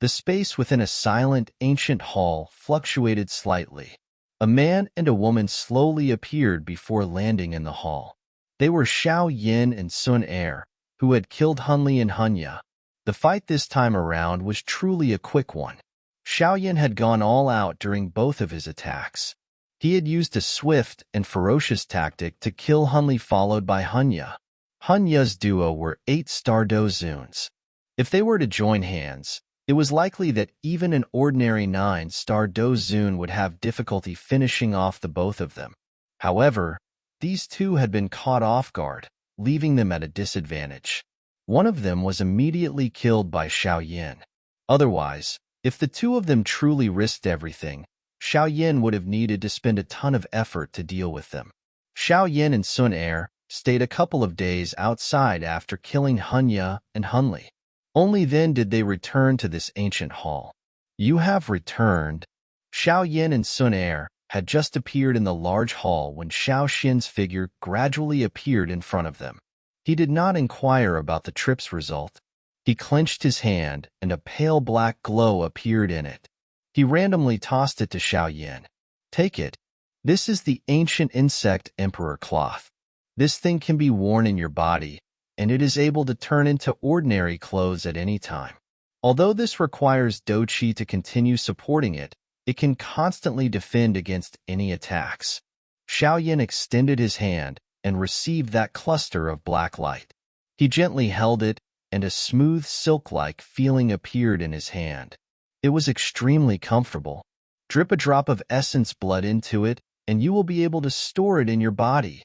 The space within a silent, ancient hall fluctuated slightly. A man and a woman slowly appeared before landing in the hall. They were Xiao Yin and Sun Er, who had killed Hunli and Hunya. The fight this time around was truly a quick one. Xiao Yin had gone all out during both of his attacks. He had used a swift and ferocious tactic to kill Hunli, followed by Hunya. Hunya's duo were 8-star Dozuns. If they were to join hands, it was likely that even an ordinary 9-star Dozun would have difficulty finishing off the both of them. However, these two had been caught off guard, leaving them at a disadvantage. One of them was immediately killed by Xiao Yin. Otherwise, if the two of them truly risked everything, Xiao Yin would have needed to spend a ton of effort to deal with them. Xiao Yin and Sun Er stayed a couple of days outside after killing Hunya and Hunli. Only then did they return to this ancient hall. "You have returned." Xiao Yin and Sun Er had just appeared in the large hall when Xiao Xin's figure gradually appeared in front of them. He did not inquire about the trip's result. He clenched his hand, and a pale black glow appeared in it. He randomly tossed it to Xiao Yin. "Take it. This is the ancient insect emperor cloth. This thing can be worn in your body, and it is able to turn into ordinary clothes at any time. Although this requires Doqi to continue supporting it, it can constantly defend against any attacks." Xiao Yin extended his hand and received that cluster of black light. He gently held it, and a smooth silk-like feeling appeared in his hand. It was extremely comfortable. "Drip a drop of essence blood into it, and you will be able to store it in your body."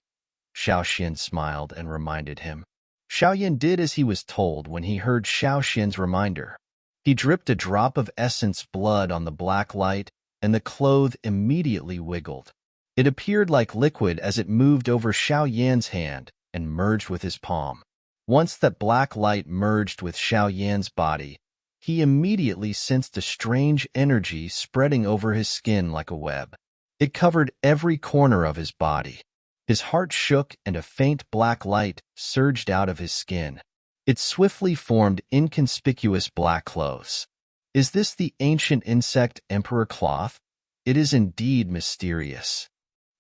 Xiao Xin smiled and reminded him. Xiao Yin did as he was told when he heard Xiao Xin's reminder. He dripped a drop of essence blood on the black light, and the cloth immediately wiggled. It appeared like liquid as it moved over Xiao Yan's hand and merged with his palm. Once that black light merged with Xiao Yan's body, he immediately sensed a strange energy spreading over his skin like a web. It covered every corner of his body. His heart shook and a faint black light surged out of his skin. It swiftly formed inconspicuous black clothes. "Is this the ancient insect emperor cloth? It is indeed mysterious."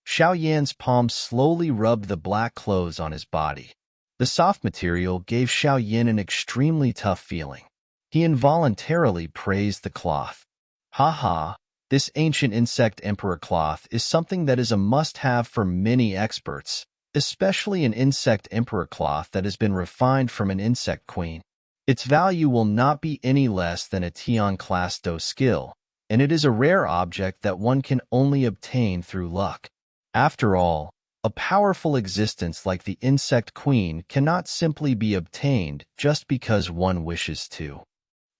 Xiao Yan's palm slowly rubbed the black clothes on his body. The soft material gave Xiao Yin an extremely tough feeling. He involuntarily praised the cloth. "Ha ha, this ancient insect emperor cloth is something that is a must-have for many experts, especially an insect emperor cloth that has been refined from an insect queen. Its value will not be any less than a Tian class Do skill, and it is a rare object that one can only obtain through luck. After all, a powerful existence like the insect queen cannot simply be obtained just because one wishes to."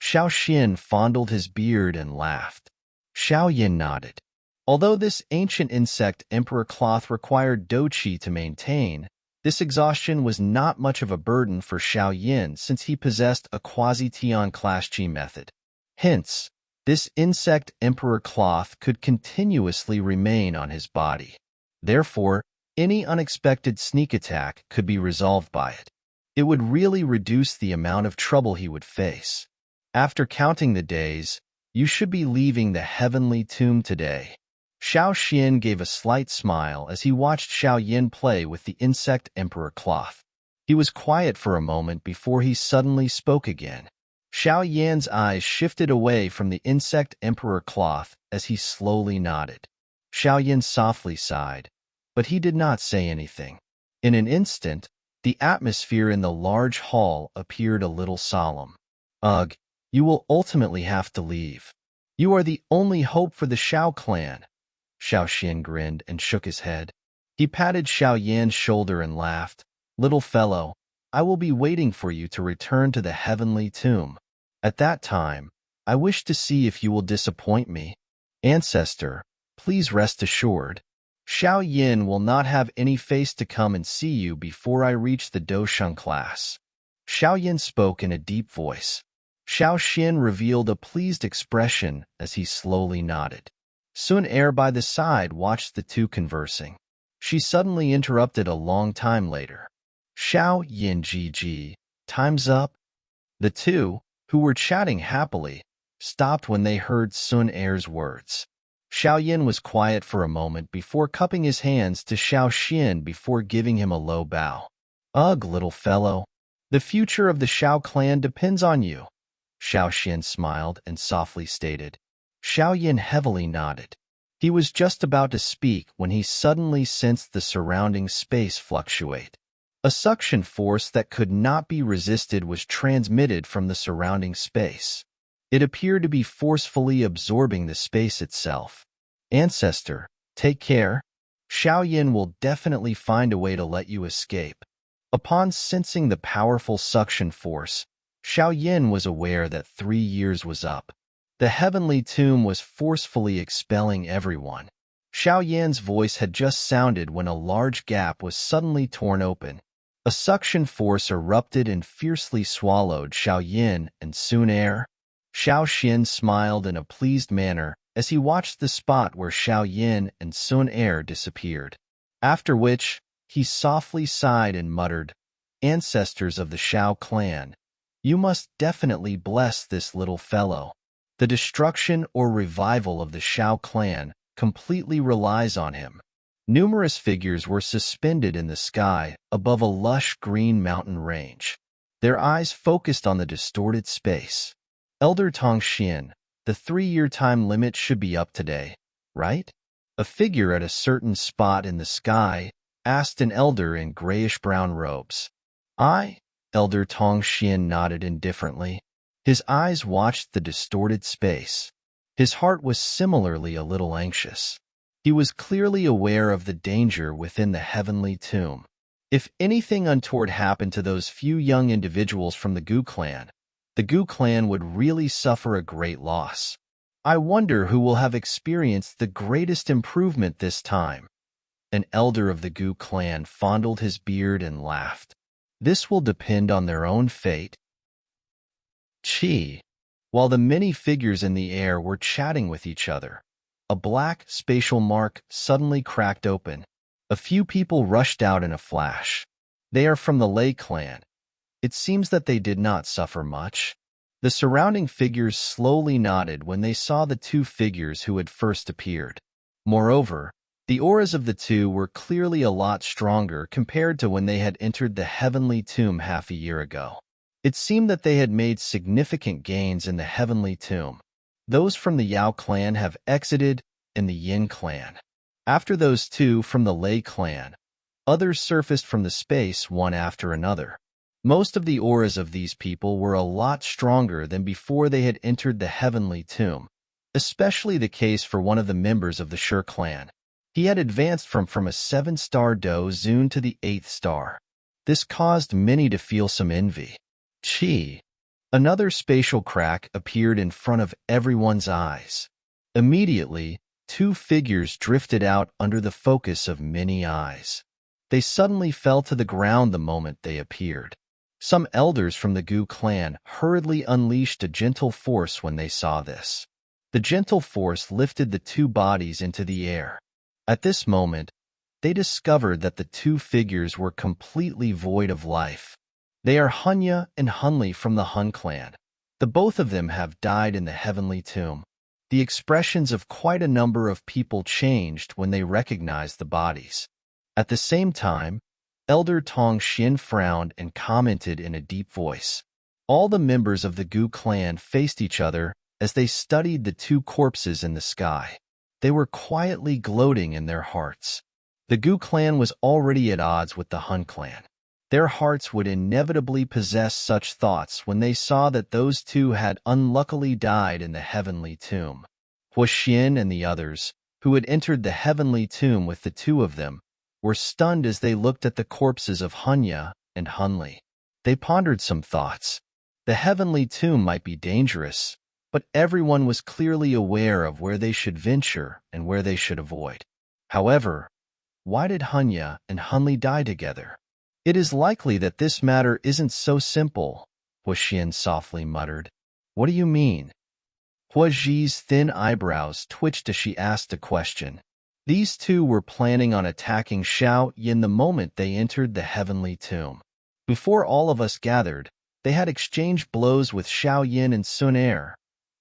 Xiao Xin fondled his beard and laughed. Xiao Yin nodded. Although this ancient insect emperor cloth required Doqi to maintain, this exhaustion was not much of a burden for Xiao Yin since he possessed a quasi-Tian class Qi method. Hence, this insect emperor cloth could continuously remain on his body. Therefore, any unexpected sneak attack could be resolved by it. It would really reduce the amount of trouble he would face. After counting the days, "You should be leaving the heavenly tomb today." Xiao Xin gave a slight smile as he watched Xiao Yin play with the insect emperor cloth. He was quiet for a moment before he suddenly spoke again. Xiao Yan's eyes shifted away from the insect emperor cloth as he slowly nodded. Xiao Yin softly sighed, but he did not say anything. In an instant, the atmosphere in the large hall appeared a little solemn. "Ugh, you will ultimately have to leave. You are the only hope for the Xiao clan." Xiao Xin grinned and shook his head. He patted Xiao Yan's shoulder and laughed. "Little fellow, I will be waiting for you to return to the heavenly tomb. At that time, I wish to see if you will disappoint me. Ancestor, please rest assured. Xiao Yin will not have any face to come and see you before I reach the Dosheng class." Xiao Yin spoke in a deep voice. Xiao Xin revealed a pleased expression as he slowly nodded. Sun Er by the side watched the two conversing. She suddenly interrupted a long time later. "Xiao Yin GG, time's up." The two, who were chatting happily, stopped when they heard Sun Er's words. Xiao Yin was quiet for a moment before cupping his hands to Xiao Xian before giving him a low bow. Ugh, little fellow. The future of the Xiao clan depends on you. Xiao Xian smiled and softly stated. Xiao Yin heavily nodded. He was just about to speak when he suddenly sensed the surrounding space fluctuate. A suction force that could not be resisted was transmitted from the surrounding space. It appeared to be forcefully absorbing the space itself. Ancestor, take care. Xiao Yin will definitely find a way to let you escape. Upon sensing the powerful suction force, Xiao Yin was aware that 3 years was up. The heavenly tomb was forcefully expelling everyone. Xiao Yan's voice had just sounded when a large gap was suddenly torn open. A suction force erupted and fiercely swallowed Xiao Yin and Sun Er. Xiao Xian smiled in a pleased manner as he watched the spot where Xiao Yin and Sun Er disappeared. After which, he softly sighed and muttered, Ancestors of the Xiao clan, you must definitely bless this little fellow. The destruction or revival of the Xiao clan completely relies on him. Numerous figures were suspended in the sky above a lush green mountain range. Their eyes focused on the distorted space. Elder Tong Xian, the 3-year time limit should be up today, right? A figure at a certain spot in the sky asked an elder in grayish-brown robes. Elder Tong Xian nodded indifferently. His eyes watched the distorted space. His heart was similarly a little anxious. He was clearly aware of the danger within the heavenly tomb. If anything untoward happened to those few young individuals from the Gu clan, the Gu clan would really suffer a great loss. I wonder who will have experienced the greatest improvement this time. An elder of the Gu clan fondled his beard and laughed. This will depend on their own fate. While the many figures in the air were chatting with each other, a black spatial mark suddenly cracked open. A few people rushed out in a flash. They are from the Lei clan. It seems that they did not suffer much. The surrounding figures slowly nodded when they saw the 2 figures who had first appeared. Moreover, the auras of the 2 were clearly a lot stronger compared to when they had entered the heavenly tomb half a year ago. It seemed that they had made significant gains in the heavenly tomb. Those from the Yao clan have exited, and the Yin clan. After those 2 from the Lei clan, others surfaced from the space one after another. Most of the auras of these people were a lot stronger than before they had entered the heavenly tomb, especially the case for one of the members of the Shi clan. He had advanced from a 7-star Do Zun to the 8th star. This caused many to feel some envy. Another spatial crack appeared in front of everyone's eyes. Immediately, 2 figures drifted out under the focus of many eyes. They suddenly fell to the ground the moment they appeared. Some elders from the Gu clan hurriedly unleashed a gentle force when they saw this. The gentle force lifted the 2 bodies into the air. At this moment, they discovered that the 2 figures were completely void of life. They are Hunya and Hunli from the Hun clan. The both of them have died in the heavenly tomb. The expressions of quite a number of people changed when they recognized the bodies. At the same time, Elder Tong Xian frowned and commented in a deep voice. All the members of the Gu clan faced each other as they studied the 2 corpses in the sky. They were quietly gloating in their hearts. The Gu clan was already at odds with the Hun clan. Their hearts would inevitably possess such thoughts when they saw that those 2 had unluckily died in the heavenly tomb. Hua Xian and the others, who had entered the heavenly tomb with the 2 of them, were stunned as they looked at the corpses of Hunya and Hunli. They pondered some thoughts. The heavenly tomb might be dangerous, but everyone was clearly aware of where they should venture and where they should avoid. However, why did Hunya and Hunli die together? It is likely that this matter isn't so simple, Hua Xian softly muttered. What do you mean? Hua Zhi's thin eyebrows twitched as she asked a question. These 2 were planning on attacking Xiao Yin the moment they entered the heavenly tomb. Before all of us gathered, they had exchanged blows with Xiao Yin and Sun Er.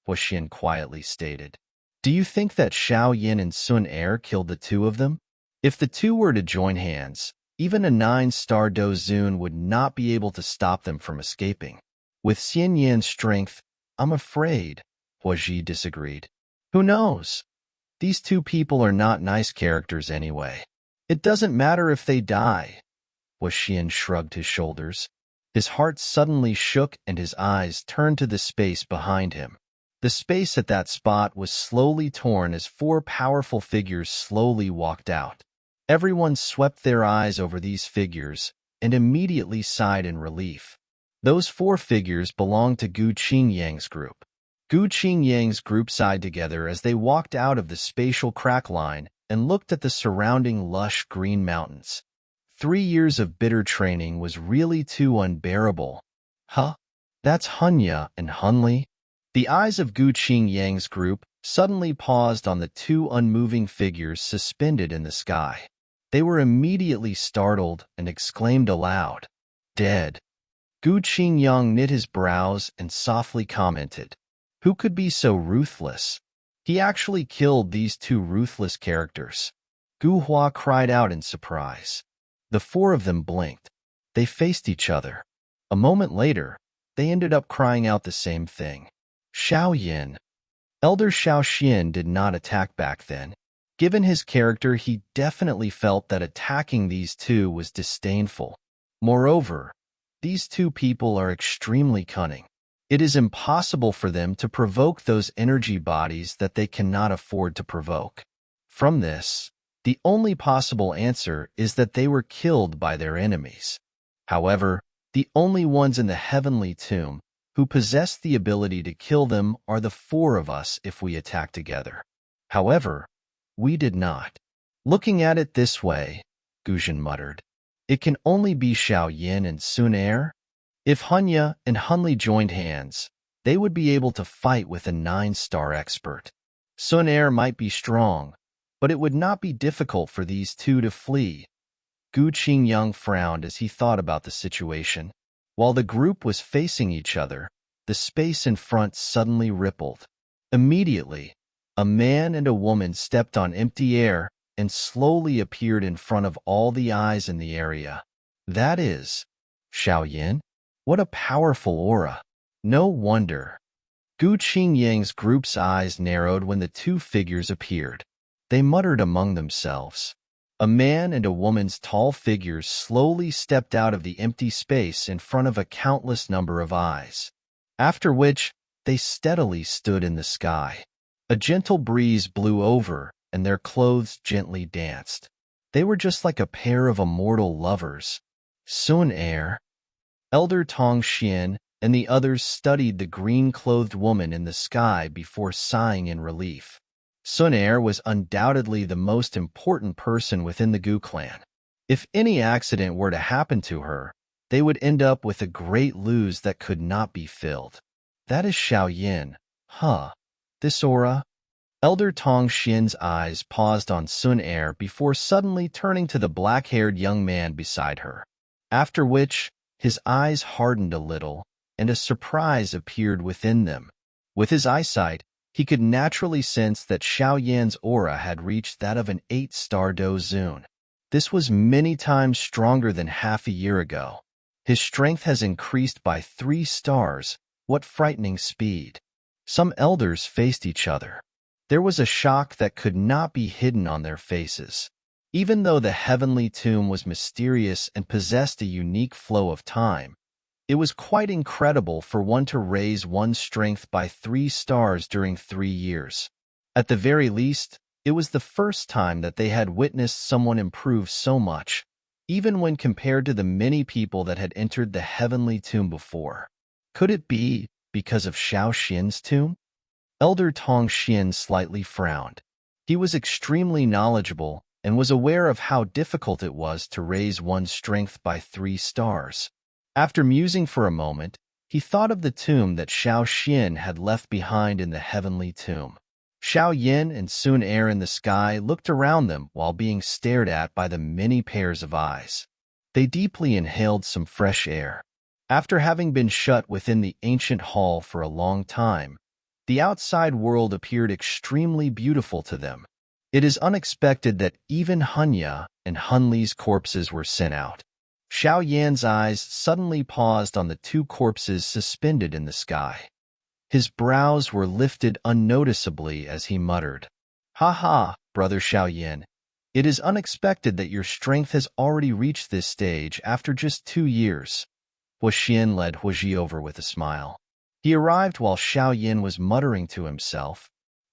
Xian quietly stated. Do you think that Xiao Yin and Sun Er killed the two of them? If the two were to join hands, even a 9-star Dozun would not be able to stop them from escaping. With Xian Yan's strength, I'm afraid, Huaji disagreed. Who knows? These two people are not nice characters anyway. It doesn't matter if they die. Xian shrugged his shoulders. His heart suddenly shook and his eyes turned to the space behind him. The space at that spot was slowly torn as 4 powerful figures slowly walked out. Everyone swept their eyes over these figures and immediately sighed in relief. Those 4 figures belonged to Gu Qingyang's group. Gu Qingyang's group sighed together as they walked out of the spatial crack line and looked at the surrounding lush green mountains. 3 years of bitter training was really too unbearable. Huh? That's Hunya and Hunli? The eyes of Gu Qingyang's group suddenly paused on the 2 unmoving figures suspended in the sky. They were immediately startled and exclaimed aloud, "Dead." Gu Qingyang knit his brows and softly commented, "Who could be so ruthless?" He actually killed these 2 ruthless characters. Gu Hua cried out in surprise. The 4 of them blinked. They faced each other. A moment later, they ended up crying out the same thing. Xiao Yin. Elder Xiao Xian did not attack back then. Given his character, he definitely felt that attacking these 2 was disdainful. Moreover, these 2 people are extremely cunning. It is impossible for them to provoke those energy bodies that they cannot afford to provoke. From this, the only possible answer is that they were killed by their enemies. However, the only ones in the heavenly tomb who possess the ability to kill them are the 4 of us if we attack together. However, we did not. Looking at it this way, Guzhen muttered, it can only be Xiao Yin and Sun Er. If Hunya and Hunli joined hands, they would be able to fight with a 9-star expert. Sun Er might be strong, but it would not be difficult for these 2 to flee. Gu Qingyang frowned as he thought about the situation. While the group was facing each other, the space in front suddenly rippled. Immediately, a man and a woman stepped on empty air and slowly appeared in front of all the eyes in the area. That is Xiao Yin. What a powerful aura. No wonder. Gu Qingyang's group's eyes narrowed when the 2 figures appeared. They muttered among themselves. A man and a woman's tall figures slowly stepped out of the empty space in front of a countless number of eyes, after which they steadily stood in the sky. A gentle breeze blew over, and their clothes gently danced. They were just like a pair of immortal lovers. Sun Er, Elder Tong Xian, and the others studied the green-clothed woman in the sky before sighing in relief. Sun Er was undoubtedly the most important person within the Gu clan. If any accident were to happen to her, they would end up with a great lose that could not be filled. That is Xiao Yin. Huh. This aura? Elder Tong Xian's eyes paused on Sun Er before suddenly turning to the black-haired young man beside her. After which, his eyes hardened a little, and a surprise appeared within them. With his eyesight, he could naturally sense that Xiao Yan's aura had reached that of an 8-star Dozun. This was many times stronger than half a year ago. His strength has increased by 3 stars. What frightening speed. Some elders faced each other. There was a shock that could not be hidden on their faces. Even though the heavenly tomb was mysterious and possessed a unique flow of time, it was quite incredible for one to raise one's strength by 3 stars during 3 years. At the very least, it was the first time that they had witnessed someone improve so much, even when compared to the many people that had entered the heavenly tomb before. Could it be because of Xiao Xian's tomb? Elder Tong Xian slightly frowned. He was extremely knowledgeable and was aware of how difficult it was to raise one's strength by 3 stars. After musing for a moment, he thought of the tomb that Xiao Xian had left behind in the heavenly tomb. Xiao Yin and Sun Er in the sky looked around them while being stared at by the many pairs of eyes. They deeply inhaled some fresh air. After having been shut within the ancient hall for a long time, The outside world appeared extremely beautiful to them. It is unexpected that even Hunya and Hunli's corpses were sent out. Xiao Yan's eyes suddenly paused on the two corpses suspended in the sky. His brows were lifted unnoticeably as he muttered, "Ha ha, brother Xiao Yan. It is unexpected that your strength has already reached this stage after just 2 years." Huaxian led Huaji over with a smile. He arrived while Xiao Yan was muttering to himself.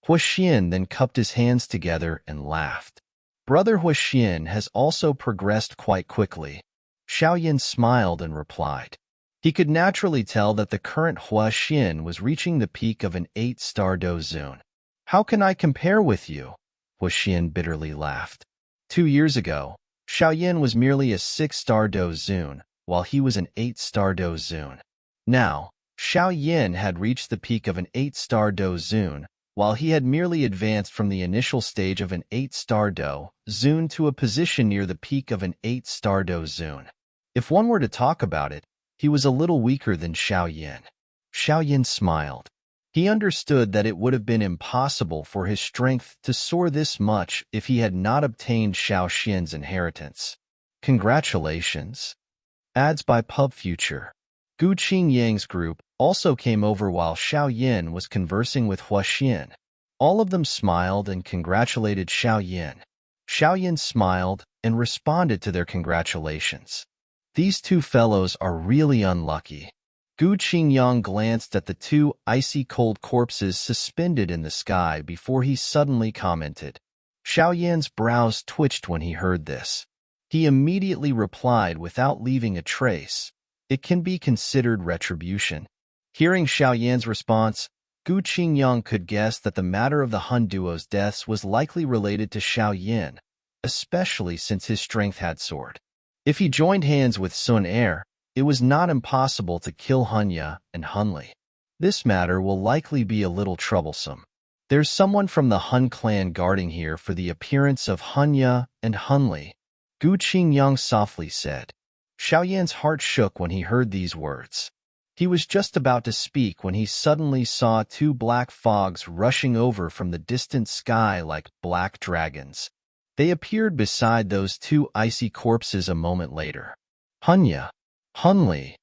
Huaxian then cupped his hands together and laughed. Brother Huaxian has also progressed quite quickly. Xiao Yan smiled and replied. He could naturally tell that the current Huaxian was reaching the peak of an 8-star Dozun. "How can I compare with you?" Huaxian bitterly laughed. 2 years ago, Xiao Yan was merely a 6-star Dozun, while he was an 8-star Dozun. Now, Xiao Yan had reached the peak of an 8-star Dozun, while he had merely advanced from the initial stage of an 8-star Dozun to a position near the peak of an 8-star Dozun. If one were to talk about it, he was a little weaker than Xiao Yan. Xiao Yan smiled. He understood that it would have been impossible for his strength to soar this much if he had not obtained Xiao Xian's inheritance. Congratulations. Ads by Pub Future. Gu Qingyang's group also came over while Xiao Yan was conversing with Huaxian. All of them smiled and congratulated Xiao Yan. Xiao Yan smiled and responded to their congratulations. These two fellows are really unlucky. Gu Qingyang glanced at the two icy-cold corpses suspended in the sky before he suddenly commented. Xiao Yan's brows twitched when he heard this. He immediately replied without leaving a trace. It can be considered retribution. Hearing Xiao Yan's response, Gu Qingyang could guess that the matter of the Hun duo's deaths was likely related to Xiao Yan, especially since his strength had soared. If he joined hands with Sun Er, it was not impossible to kill Hunya and Hunli. This matter will likely be a little troublesome. There's someone from the Hun clan guarding here for the appearance of Hunya and Hunli, Gu Qingyang softly said. Xiao Yan's heart shook when he heard these words. He was just about to speak when he suddenly saw two black fogs rushing over from the distant sky like black dragons. They appeared beside those two icy corpses a moment later. Hunya, Hunli.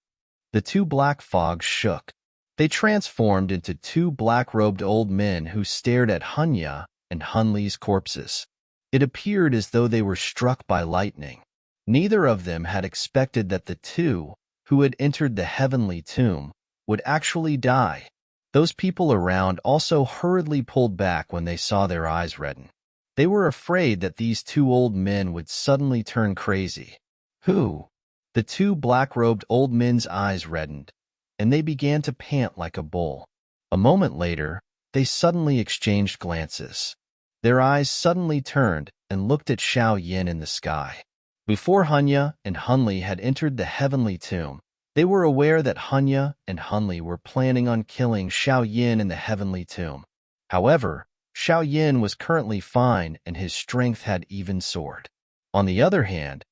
The two black fogs shook. They transformed into two black-robed old men who stared at Hunya and Hunli's corpses. It appeared as though they were struck by lightning. Neither of them had expected that the two, who had entered the heavenly tomb, would actually die. Those people around also hurriedly pulled back when they saw their eyes redden. They were afraid that these two old men would suddenly turn crazy. Who? The two black-robed old men's eyes reddened, and they began to pant like a bull. A moment later, they suddenly exchanged glances. Their eyes suddenly turned and looked at Xiao Yan in the sky. Before Hunya and Hunli had entered the heavenly tomb, they were aware that Hunya and Hunli were planning on killing Xiao Yan in the heavenly tomb. However, Xiao Yan was currently fine and his strength had even soared. On the other hand,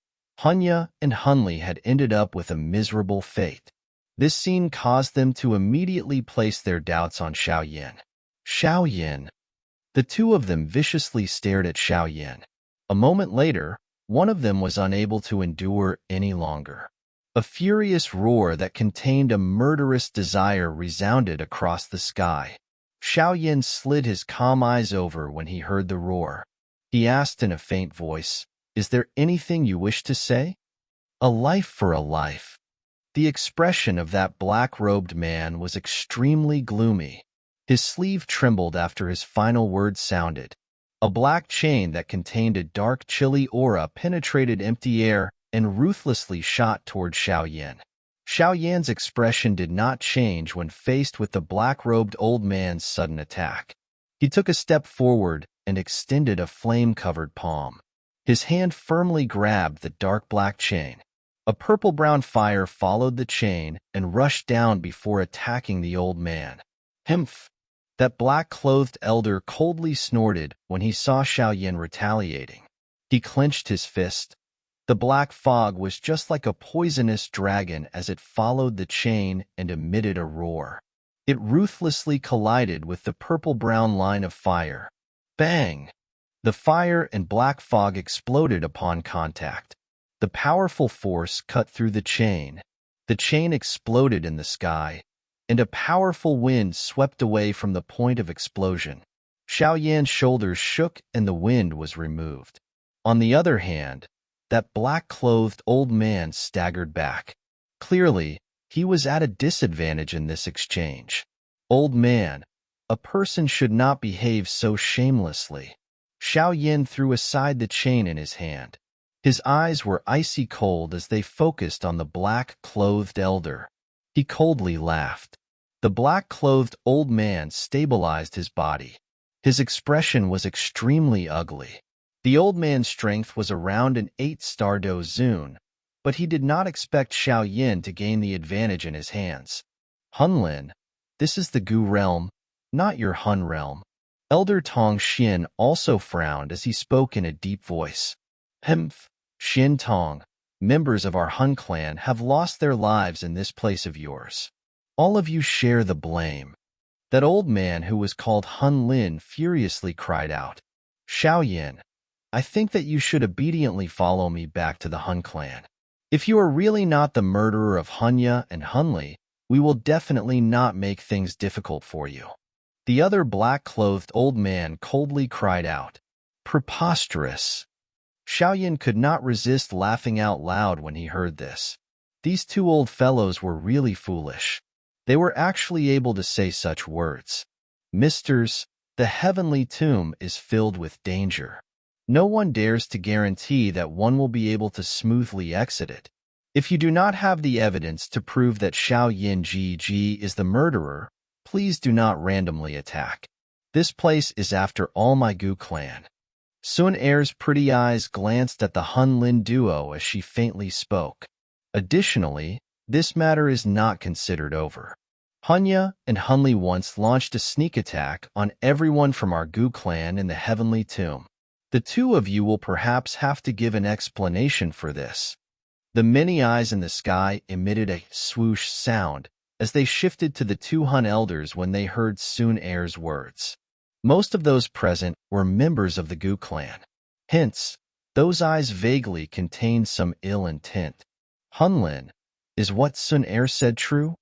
Hunya and Hunli had ended up with a miserable fate. This scene caused them to immediately place their doubts on Xiao Yan. Xiao Yan. The two of them viciously stared at Xiao Yan. A moment later, one of them was unable to endure any longer. A furious roar that contained a murderous desire resounded across the sky. Xiao Yan slid his calm eyes over when he heard the roar. He asked in a faint voice, "Is there anything you wish to say?" "A life for a life." The expression of that black-robed man was extremely gloomy. His sleeve trembled after his final words sounded. A black chain that contained a dark, chilly aura penetrated empty air and ruthlessly shot toward Xiao Yan. Xiao Yan's expression did not change when faced with the black-robed old man's sudden attack. He took a step forward and extended a flame-covered palm. His hand firmly grabbed the dark black chain. A purple-brown fire followed the chain and rushed down before attacking the old man. Hmph! That black-clothed elder coldly snorted when he saw Xiao Yan retaliating. He clenched his fist. The black fog was just like a poisonous dragon as it followed the chain and emitted a roar. It ruthlessly collided with the purple-brown line of fire. Bang! The fire and black fog exploded upon contact. The powerful force cut through the chain. The chain exploded in the sky, and a powerful wind swept away from the point of explosion. Xiao Yan's shoulders shook and the wind was removed. On the other hand, that black-clothed old man staggered back. Clearly, he was at a disadvantage in this exchange. Old man, a person should not behave so shamelessly. Xiao Yan threw aside the chain in his hand. His eyes were icy cold as they focused on the black-clothed elder. He coldly laughed. The black-clothed old man stabilized his body. His expression was extremely ugly. The old man's strength was around an 8-star dozun, but he did not expect Xiao Yan to gain the advantage in his hands. Hunlin, this is the Gu realm, not your Hun realm. Elder Tong Xin also frowned as he spoke in a deep voice. Humph, Xin Tong, members of our Hun clan have lost their lives in this place of yours. All of you share the blame. That old man who was called Hun Lin furiously cried out. Xiao Yan, I think that you should obediently follow me back to the Hun clan. If you are really not the murderer of Hunya and Hunli, we will definitely not make things difficult for you. The other black-clothed old man coldly cried out. Preposterous. Xiao Yan could not resist laughing out loud when he heard this. These two old fellows were really foolish. They were actually able to say such words. Misters, the heavenly tomb is filled with danger. No one dares to guarantee that one will be able to smoothly exit it. If you do not have the evidence to prove that Xiao Yan Ji is the murderer, please do not randomly attack. This place is after all my Gu clan. Sun Er's pretty eyes glanced at the Hun Lin duo as she faintly spoke. Additionally, this matter is not considered over. Hunya and Hunli once launched a sneak attack on everyone from our Gu clan in the Heavenly Tomb. The two of you will perhaps have to give an explanation for this. The many eyes in the sky emitted a swoosh sound as they shifted to the two Hun elders when they heard Sun Er's words. Most of those present were members of the Gu clan. Hence, those eyes vaguely contained some ill intent. Hunlin, is what Sun Er said true?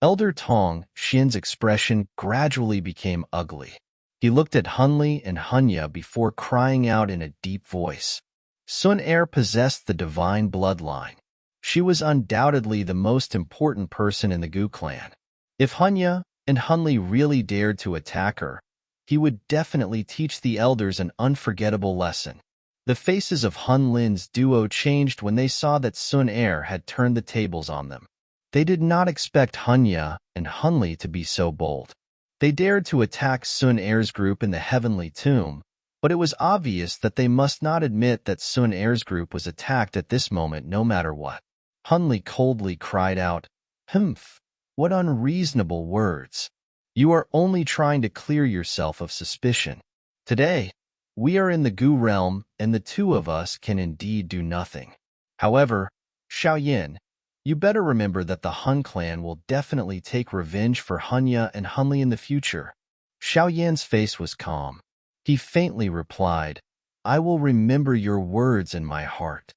Elder Tong Xin's expression gradually became ugly. He looked at Hunli and Hunya before crying out in a deep voice. Sun Er possessed the divine bloodline. She was undoubtedly the most important person in the Gu clan. If Hunya and Hunli really dared to attack her, he would definitely teach the elders an unforgettable lesson. The faces of Hun Lin's duo changed when they saw that Sun Er had turned the tables on them. They did not expect Hunya and Hunli to be so bold. They dared to attack Sun Er's group in the Heavenly Tomb, but it was obvious that they must not admit that Sun Er's group was attacked at this moment no matter what. Hunli coldly cried out, Humph, what unreasonable words. You are only trying to clear yourself of suspicion. Today, we are in the Gu realm, and the two of us can indeed do nothing. However, Xiao Yan, you better remember that the Hun clan will definitely take revenge for Hunya and Hunli in the future. Xiao Yan's face was calm. He faintly replied, I will remember your words in my heart.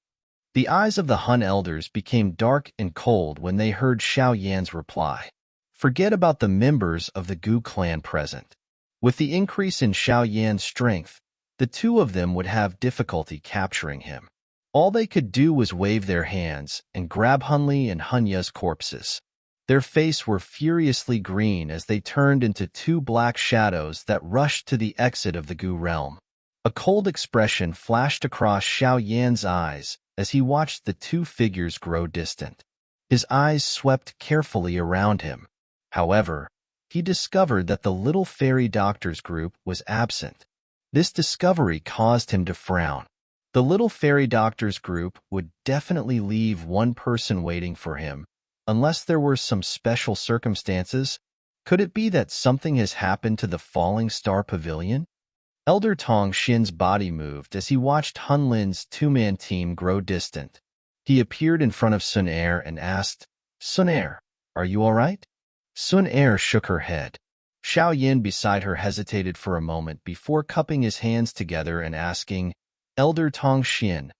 The eyes of the Hun elders became dark and cold when they heard Xiao Yan's reply. Forget about the members of the Gu clan present. With the increase in Xiao Yan's strength, the two of them would have difficulty capturing him. All they could do was wave their hands and grab Hunli and Hunya's corpses. Their faces were furiously green as they turned into two black shadows that rushed to the exit of the Gu realm. A cold expression flashed across Xiao Yan's eyes as he watched the two figures grow distant. His eyes swept carefully around him. However, he discovered that the little fairy doctor's group was absent. This discovery caused him to frown. The little fairy doctor's group would definitely leave one person waiting for him, unless there were some special circumstances. Could it be that something has happened to the Falling Star Pavilion? Elder Tong Xin's body moved as he watched Hun Lin's two-man team grow distant. He appeared in front of Sun Er and asked, Sun Er, are you all right? Sun Er shook her head. Xiao Yin beside her hesitated for a moment before cupping his hands together and asking, Elder Tong Xian,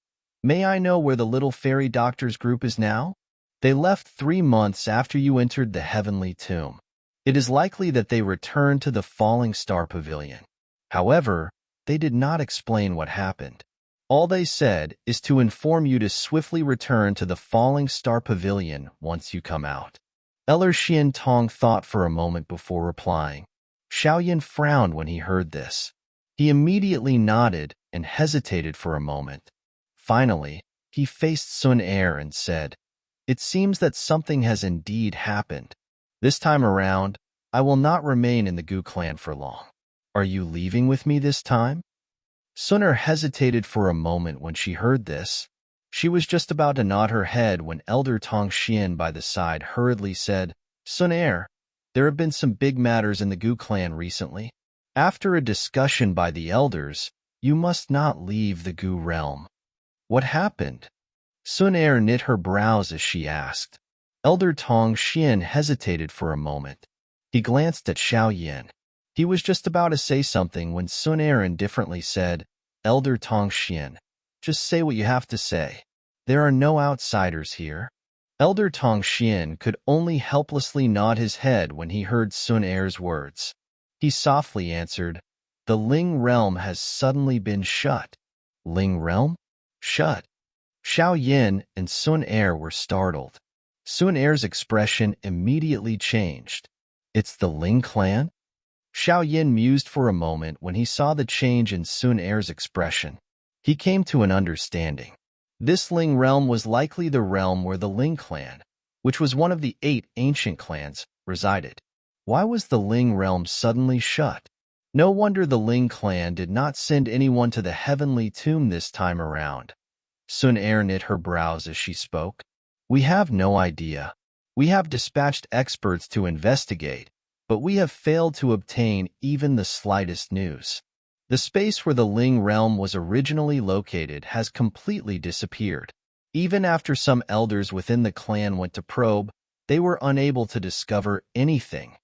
may I know where the little fairy doctors group is now? They left 3 months after you entered the heavenly tomb. It is likely that they returned to the Falling Star Pavilion. However, they did not explain what happened. All they said is to inform you to swiftly return to the Falling Star Pavilion once you come out. Elder Xian Tong thought for a moment before replying. Xiao Yin frowned when he heard this. He immediately nodded and hesitated for a moment. Finally, he faced Sun Er and said, It seems that something has indeed happened. This time around, I will not remain in the Gu clan for long. Are you leaving with me this time? Sun Er hesitated for a moment when she heard this. She was just about to nod her head when Elder Tong Xian by the side hurriedly said, Sun Er, there have been some big matters in the Gu clan recently. After a discussion by the elders, you must not leave the Gu realm. What happened? Sun Er knit her brows as she asked. Elder Tong Xian hesitated for a moment. He glanced at Xiao Yin. He was just about to say something when Sun Er indifferently said, Elder Tong Xian, just say what you have to say. There are no outsiders here. Elder Tong Xian could only helplessly nod his head when he heard Sun Er's words. He softly answered, The Ling realm has suddenly been shut. Ling realm? Shut. Xiao Yin and Sun Er were startled. Sun Er's expression immediately changed. It's the Ling clan? Xiao Yin mused for a moment when he saw the change in Sun Er's expression. He came to an understanding. This Ling realm was likely the realm where the Ling clan, which was one of the 8 ancient clans, resided. Why was the Ling realm suddenly shut? No wonder the Ling clan did not send anyone to the heavenly tomb this time around. Sun Er knit her brows as she spoke. We have no idea. We have dispatched experts to investigate, but we have failed to obtain even the slightest news. The space where the Ling realm was originally located has completely disappeared. Even after some elders within the clan went to probe, they were unable to discover anything.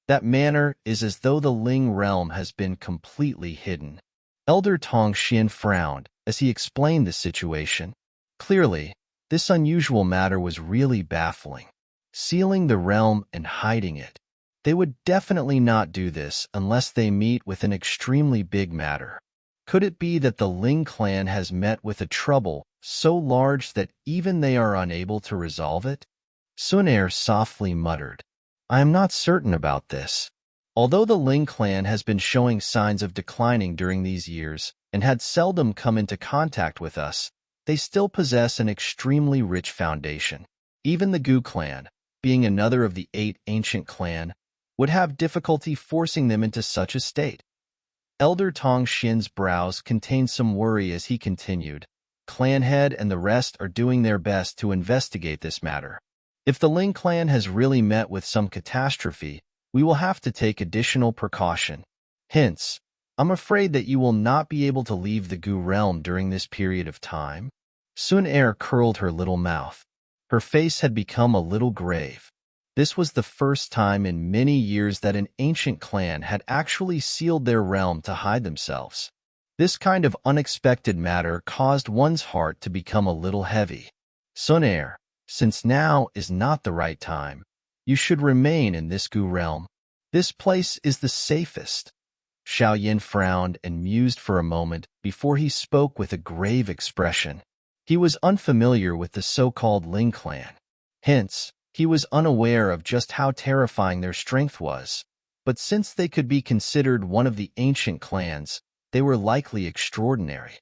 That manner is as though the Ling realm has been completely hidden. Elder Tong Xian frowned as he explained the situation. Clearly, this unusual matter was really baffling. Sealing the realm and hiding it. They would definitely not do this unless they meet with an extremely big matter. Could it be that the Ling clan has met with a trouble so large that even they are unable to resolve it? Sun Er softly muttered, I am not certain about this. Although the Ling clan has been showing signs of declining during these years and had seldom come into contact with us, they still possess an extremely rich foundation. Even the Gu clan, being another of the 8 ancient clan, would have difficulty forcing them into such a state. Elder Tong Xian's brows contained some worry as he continued, Clan head and the rest are doing their best to investigate this matter. If the Ling clan has really met with some catastrophe, we will have to take additional precaution. Hence, I'm afraid that you will not be able to leave the Gu realm during this period of time. Sun Er curled her little mouth. Her face had become a little grave. This was the first time in many years that an ancient clan had actually sealed their realm to hide themselves. This kind of unexpected matter caused one's heart to become a little heavy. Sun Er, since now is not the right time, you should remain in this Gu realm. This place is the safest. Xiao Yin frowned and mused for a moment before he spoke with a grave expression. He was unfamiliar with the so-called Ling clan. Hence, he was unaware of just how terrifying their strength was. But since they could be considered one of the ancient clans, they were likely extraordinary.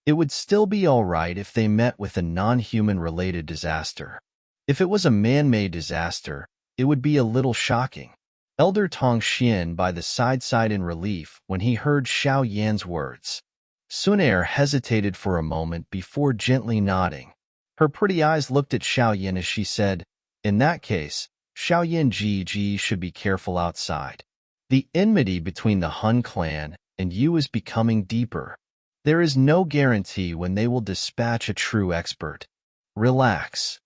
It would still be all right if they met with a non-human related disaster. If it was a man-made disaster, it would be a little shocking. Elder Tong Xian by the side sighed in relief when he heard Xiao Yan's words. Sun Er hesitated for a moment before gently nodding. Her pretty eyes looked at Xiao Yan as she said, In that case, Xiao Yan Ji should be careful outside. The enmity between the Hun clan and you is becoming deeper. There is no guarantee when they will dispatch a true expert. Relax.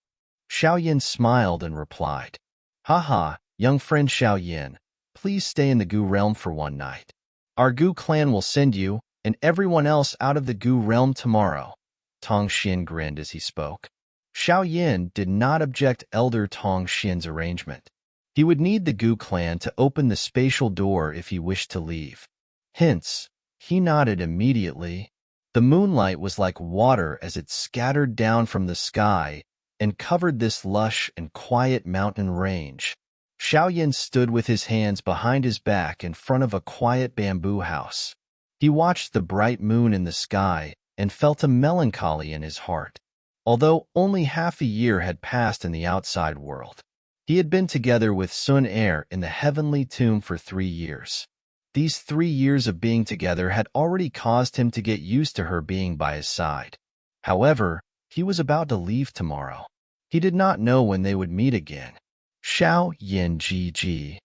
Xiao Yan smiled and replied, Haha, Young friend Xiao Yin, please stay in the Gu realm for one night. Our Gu clan will send you and everyone else out of the Gu realm tomorrow. Tong Xin grinned as he spoke. Xiao Yin did not object Elder Tong Xin's arrangement. He would need the Gu clan to open the spatial door if he wished to leave. Hence, he nodded immediately. The moonlight was like water as it scattered down from the sky and covered this lush and quiet mountain range. Xiao Yin stood with his hands behind his back in front of a quiet bamboo house. He watched the bright moon in the sky and felt a melancholy in his heart. Although only half a year had passed in the outside world, he had been together with Sun Er in the heavenly tomb for 3 years. These 3 years of being together had already caused him to get used to her being by his side. However, he was about to leave tomorrow. He did not know when they would meet again. Xiao Yin Ji.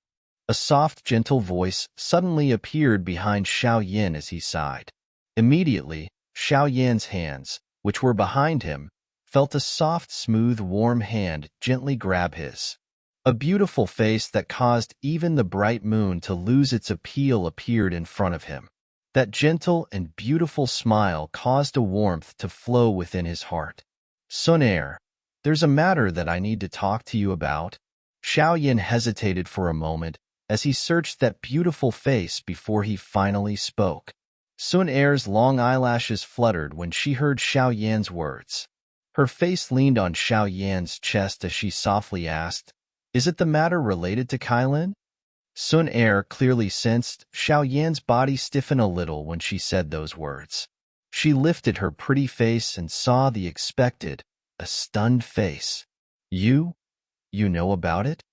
A soft, gentle voice suddenly appeared behind Xiao Yin as he sighed. Immediately, Xiao Yin's hands, which were behind him, felt a soft, smooth, warm hand gently grab his. A beautiful face that caused even the bright moon to lose its appeal appeared in front of him. That gentle and beautiful smile caused a warmth to flow within his heart. Sun Er, there's a matter that I need to talk to you about. Xiao Yin hesitated for a moment as he searched that beautiful face before he finally spoke. Sun Er's long eyelashes fluttered when she heard Xiao Yan's words. Her face leaned on Xiao Yan's chest as she softly asked, "Is it the matter related to Kailin?" Sun Er clearly sensed Xiao Yan's body stiffen a little when she said those words. She lifted her pretty face and saw the expected, a stunned face. You know about it?"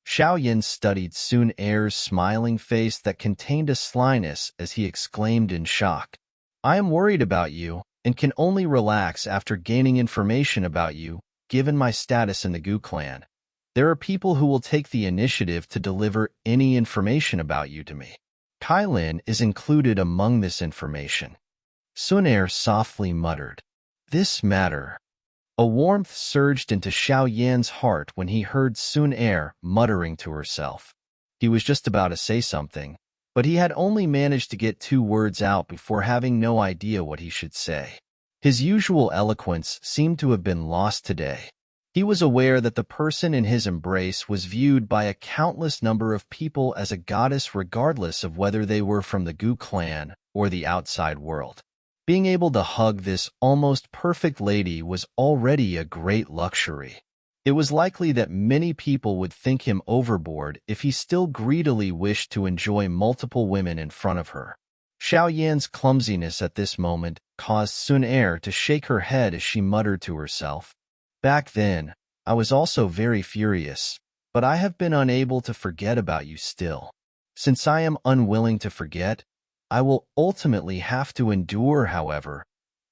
Xiao Yan studied Sun Er's smiling face that contained a slyness as he exclaimed in shock. "I am worried about you and can only relax after gaining information about you, given my status in the Gu clan. There are people who will take the initiative to deliver any information about you to me. Kailin is included among this information." Sun Er softly muttered, "This matter." A warmth surged into Xiao Yan's heart when he heard Sun Er muttering to herself. He was just about to say something, but he had only managed to get 2 words out before having no idea what he should say. His usual eloquence seemed to have been lost today. He was aware that the person in his embrace was viewed by a countless number of people as a goddess regardless of whether they were from the Gu clan or the outside world. Being able to hug this almost perfect lady was already a great luxury. It was likely that many people would think him overboard if he still greedily wished to enjoy multiple women in front of her. Xiao Yan's clumsiness at this moment caused Sun Er to shake her head as she muttered to herself, "Back then, I was also very furious, but I have been unable to forget about you still. Since I am unwilling to forget, I will ultimately have to endure, however.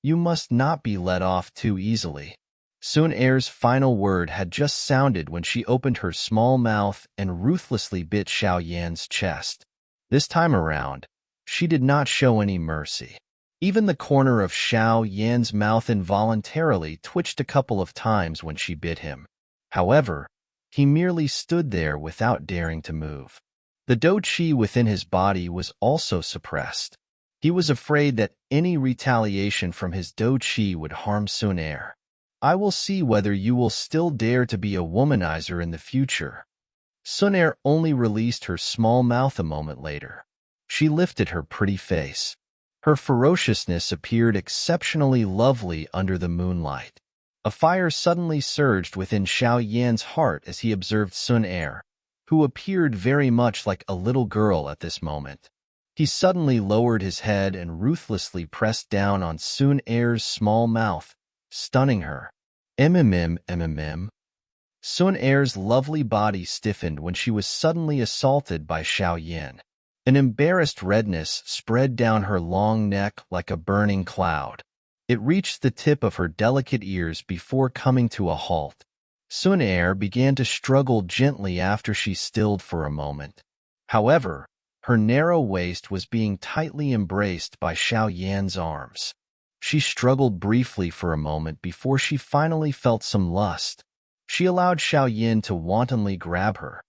You must not be let off too easily." Sun Er's final word had just sounded when she opened her small mouth and ruthlessly bit Xiao Yan's chest. This time around, she did not show any mercy. Even the corner of Xiao Yan's mouth involuntarily twitched a couple of times when she bit him. However, he merely stood there without daring to move. The dou qi within his body was also suppressed. He was afraid that any retaliation from his dou qi would harm Sun Er. "I will see whether you will still dare to be a womanizer in the future." Sun Er only released her small mouth a moment later. She lifted her pretty face. Her ferociousness appeared exceptionally lovely under the moonlight. A fire suddenly surged within Xiao Yan's heart as he observed Sun Er, who appeared very much like a little girl at this moment. He suddenly lowered his head and ruthlessly pressed down on Sun Er's small mouth, stunning her. Mmm. Sun Er's lovely body stiffened when she was suddenly assaulted by Xiao Yan. An embarrassed redness spread down her long neck like a burning cloud. It reached the tip of her delicate ears before coming to a halt. Sun Er began to struggle gently after she stilled for a moment. However, her narrow waist was being tightly embraced by Xiao Yan's arms. She struggled briefly for a moment before she finally felt some lust. She allowed Xiao Yan to wantonly grab her.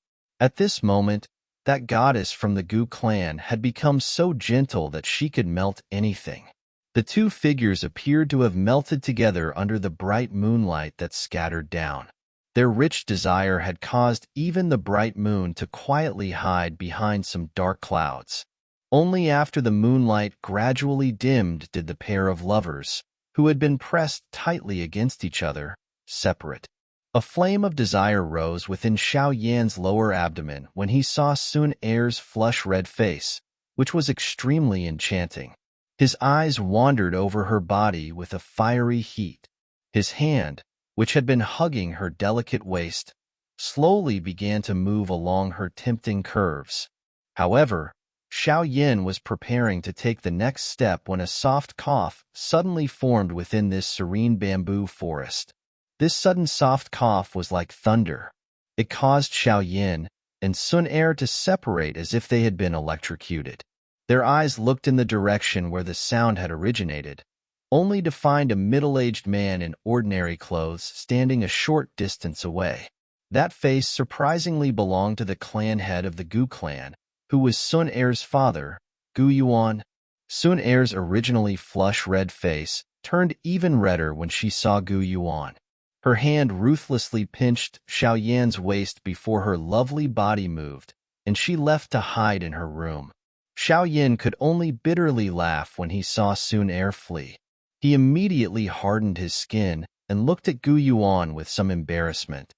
At this moment, that goddess from the Gu clan had become so gentle that she could melt anything. The two figures appeared to have melted together under the bright moonlight that scattered down. Their rich desire had caused even the bright moon to quietly hide behind some dark clouds. Only after the moonlight gradually dimmed did the pair of lovers, who had been pressed tightly against each other, separate. A flame of desire rose within Xiao Yan's lower abdomen when he saw Sun Er's flush-red face, which was extremely enchanting. His eyes wandered over her body with a fiery heat. His hand, which had been hugging her delicate waist, slowly began to move along her tempting curves. However, Xiao Yan was preparing to take the next step when a soft cough suddenly formed within this serene bamboo forest. This sudden soft cough was like thunder. It caused Xiao Yan and Sun Er to separate as if they had been electrocuted. Their eyes looked in the direction where the sound had originated, only to find a middle-aged man in ordinary clothes standing a short distance away. That face surprisingly belonged to the clan head of the Gu clan, who was Sun Er's father, Gu Yuan. Sun Er's originally flush-red face turned even redder when she saw Gu Yuan. Her hand ruthlessly pinched Xiao Yan's waist before her lovely body moved, and she left to hide in her room. Xiao Yan could only bitterly laugh when he saw Sun Er flee. He immediately hardened his skin and looked at Gu Yuan with some embarrassment.